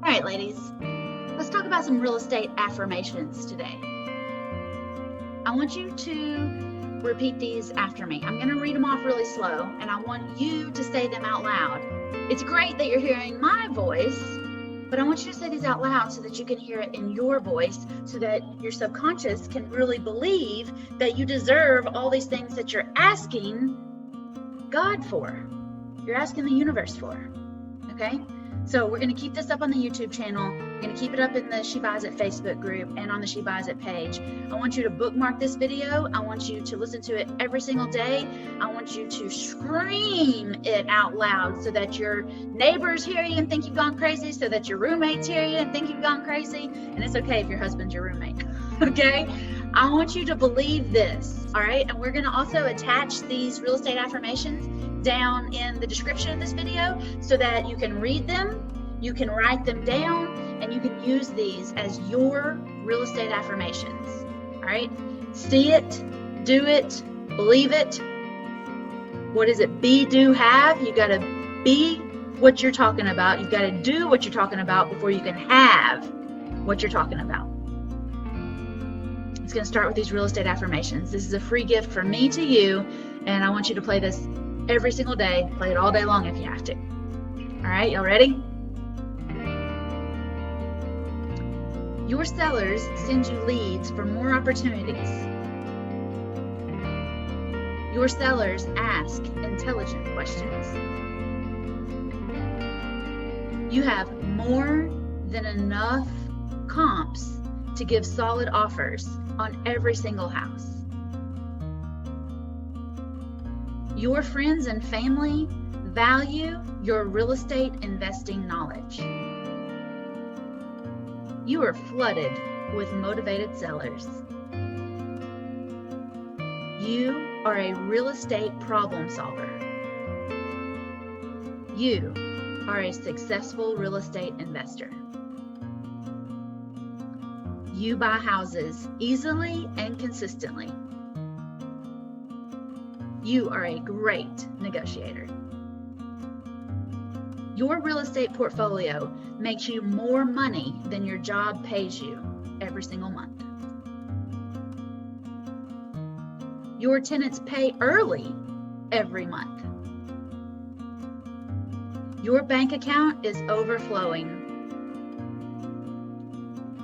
All right, ladies, let's talk about some real estate affirmations today. I want you to repeat these after me. I'm going to read them off really slow, and I want you to say them out loud. It's great that you're hearing my voice, but I want you to say these out loud so that you can hear it in your voice, so that your subconscious can really believe that you deserve all these things that you're asking God for. You're asking the universe for. Okay? So we're going to keep this up on the YouTube channel. We're going to keep it up in the She Buys It Facebook group and on the She Buys It page. I want you to bookmark this video. I want you to listen to it every single day. I want you to scream it out loud so that your neighbors hear you and think you've gone crazy, so that your roommates hear you and think you've gone crazy. And it's okay if your husband's your roommate. Okay? I want you to believe this. All right? And we're going to also attach these real estate affirmations down in the description of this video so that you can read them, you can write them down, and you can use these as your real estate affirmations. All right? See it, do it, believe it. What is it? Be, do, have. You got to be what you're talking about. You've got to do what you're talking about before you can have what you're talking about. It's going to start with these real estate affirmations. This is a free gift from me to you, and I want you to play this every single day. Play it all day long if you have to. All right, y'all ready? Your sellers send you leads for more opportunities. Your sellers ask intelligent questions. You have more than enough comps to give solid offers on every single house. Your friends and family value your real estate investing knowledge. You are flooded with motivated sellers. You are a real estate problem solver. You are a successful real estate investor. You buy houses easily and consistently. You are a great negotiator. Your real estate portfolio makes you more money than your job pays you every single month. Your tenants pay early every month. Your bank account is overflowing.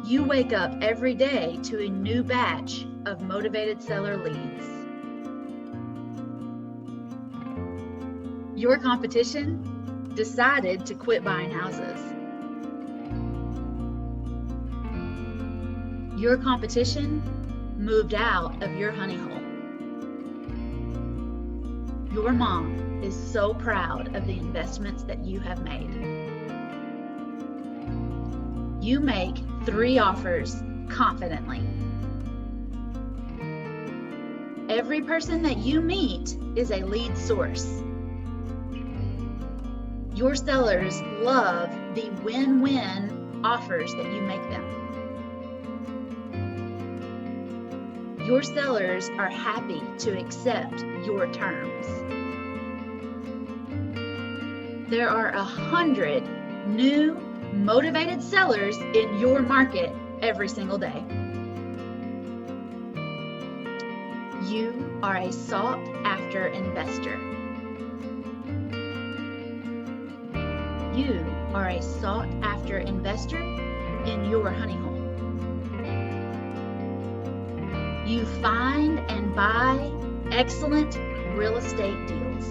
You wake up every day to a new batch of motivated seller leads. Your competition decided to quit buying houses. Your competition moved out of your honey hole. Your mom is so proud of the investments that you have made. You make 3 offers confidently. Every person that you meet is a lead source. Your sellers love the win-win offers that you make them. Your sellers are happy to accept your terms. There are 100 new motivated sellers in your market every single day. You are a sought-after investor. You are a sought-after investor in your honey hole. You find and buy excellent real estate deals.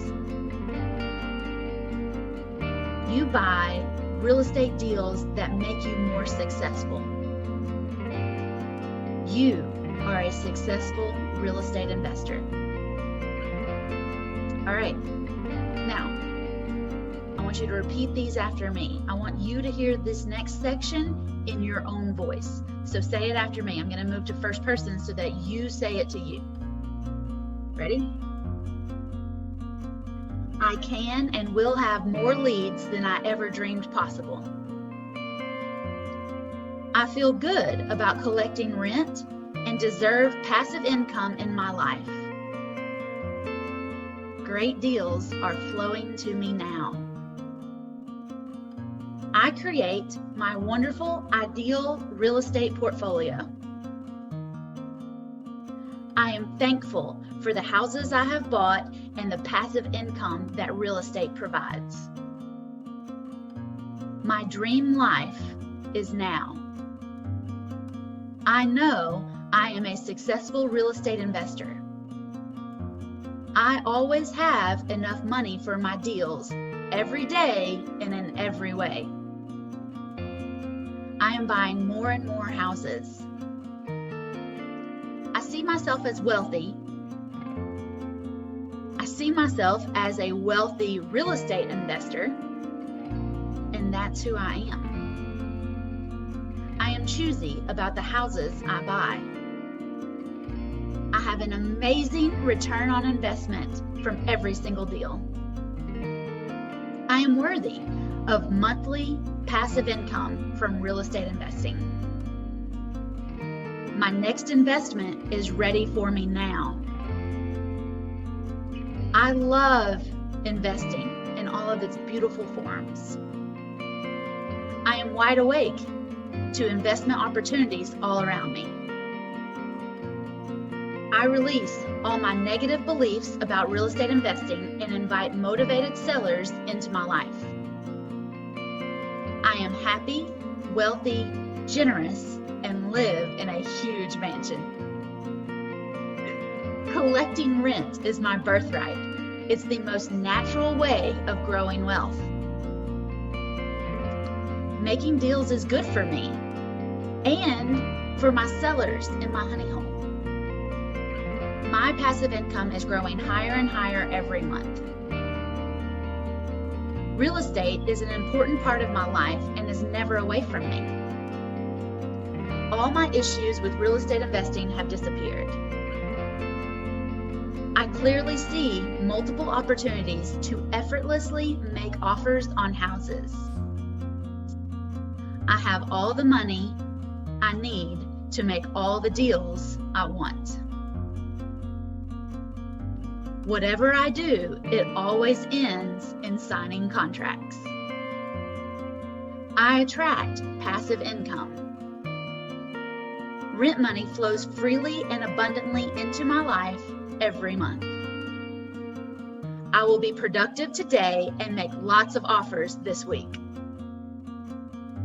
You buy real estate deals that make you more successful. You are a successful real estate investor. All right, now I want you to repeat these after me. I want you to hear this next section in your own voice. So say it after me. I'm going to move to first person so that you say it to you. Ready? I can and will have more leads than I ever dreamed possible. I feel good about collecting rent and deserve passive income in my life. Great deals are flowing to me now. I create my wonderful, ideal real estate portfolio. I am thankful for the houses I have bought and the passive income that real estate provides. My dream life is now. I know I am a successful real estate investor. I always have enough money for my deals every day and in every way. I am buying more and more houses. I see myself as wealthy. I see myself as a wealthy real estate investor, and that's who I am. I am choosy about the houses I buy. I have an amazing return on investment from every single deal. I am worthy of monthly passive income from real estate investing. My next investment is ready for me now. I love investing in all of its beautiful forms. I am wide awake to investment opportunities all around me. I release all my negative beliefs about real estate investing and invite motivated sellers into my life. I am happy, wealthy, generous, and live in a huge mansion. Collecting rent is my birthright. It's the most natural way of growing wealth. Making deals is good for me and for my sellers in my honey hole. My passive income is growing higher and higher every month. Real estate is an important part of my life and is never away from me. All my issues with real estate investing have disappeared. I clearly see multiple opportunities to effortlessly make offers on houses. I have all the money I need to make all the deals I want. Whatever I do, it always ends in signing contracts. I attract passive income. Rent money flows freely and abundantly into my life every month. I will be productive today and make lots of offers this week.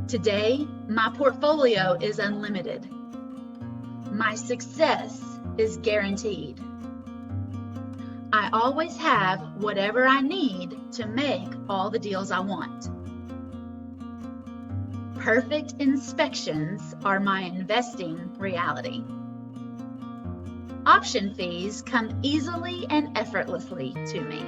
Today, my portfolio is unlimited. My success is guaranteed. I always have whatever I need to make all the deals I want. Perfect inspections are my investing reality. Option fees come easily and effortlessly to me.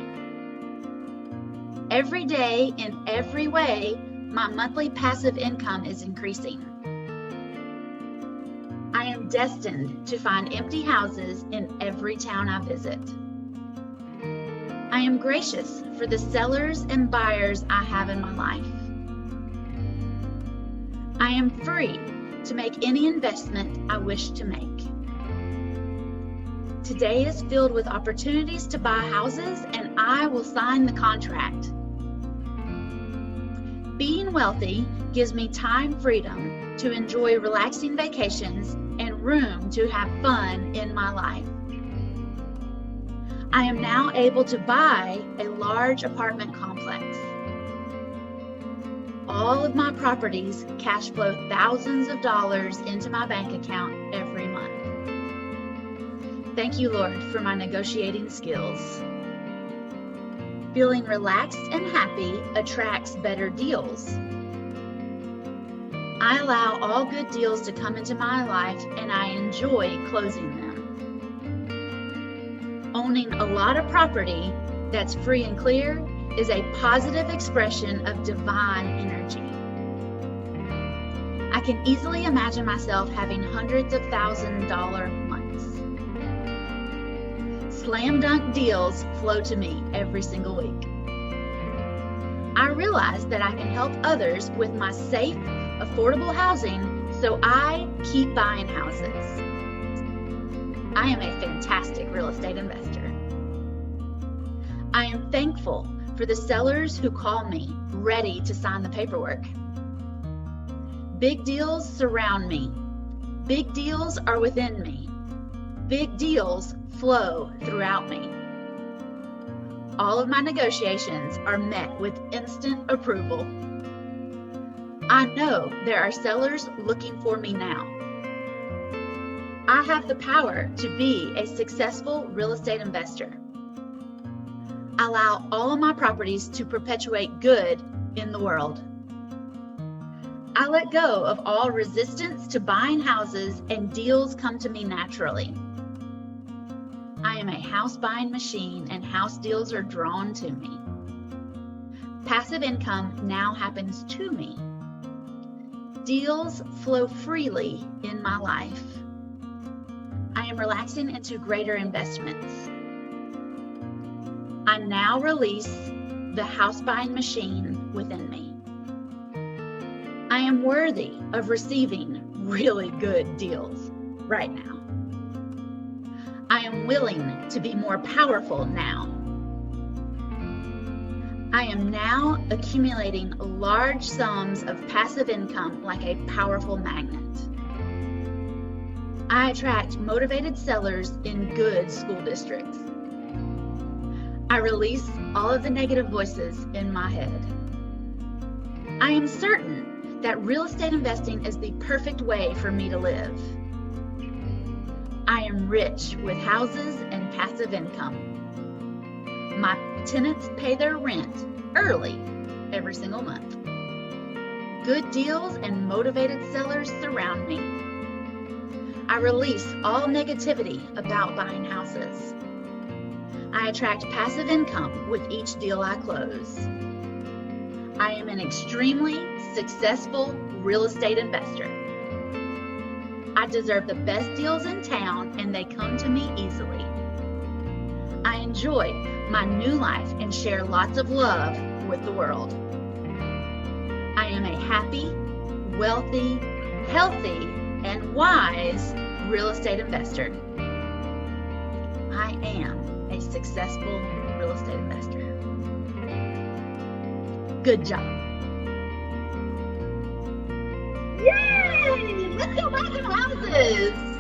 Every day, in every way, my monthly passive income is increasing. I am destined to find empty houses in every town I visit. I am gracious for the sellers and buyers I have in my life. I am free to make any investment I wish to make. Today is filled with opportunities to buy houses, and I will sign the contract. Being wealthy gives me time freedom to enjoy relaxing vacations and room to have fun in my life. I am now able to buy a large apartment complex. All of my properties cash flow thousands of dollars into my bank account every month. Thank you, Lord, for my negotiating skills. Feeling relaxed and happy attracts better deals. I allow all good deals to come into my life, and I enjoy closing them. Owning a lot of property that's free and clear is a positive expression of divine energy. I can easily imagine myself having hundreds of $1,000 months. Slam dunk deals flow to me every single week. I realize that I can help others with my safe, affordable housing, so I keep buying houses. I am a fantastic real estate investor. I am thankful for the sellers who call me ready to sign the paperwork. Big deals surround me. Big deals are within me. Big deals flow throughout me. All of my negotiations are met with instant approval. I know there are sellers looking for me now. I have the power to be a successful real estate investor. I allow all of my properties to perpetuate good in the world. I let go of all resistance to buying houses, and deals come to me naturally. I am a house buying machine, and house deals are drawn to me. Passive income now happens to me. Deals flow freely in my life. I am relaxing into greater investments. I now release the house buying machine within me. I am worthy of receiving really good deals right now. I am willing to be more powerful now. I am now accumulating large sums of passive income like a powerful magnet. I attract motivated sellers in good school districts. I release all of the negative voices in my head. I am certain that real estate investing is the perfect way for me to live. I am rich with houses and passive income. My tenants pay their rent early every single month. Good deals and motivated sellers surround me. I release all negativity about buying houses. I attract passive income with each deal I close. I am an extremely successful real estate investor. I deserve the best deals in town, and they come to me easily. I enjoy my new life and share lots of love with the world. I am a happy, wealthy, healthy, and wise real estate investor. I am a successful real estate investor. Good job. Yay! Let's go buy some houses.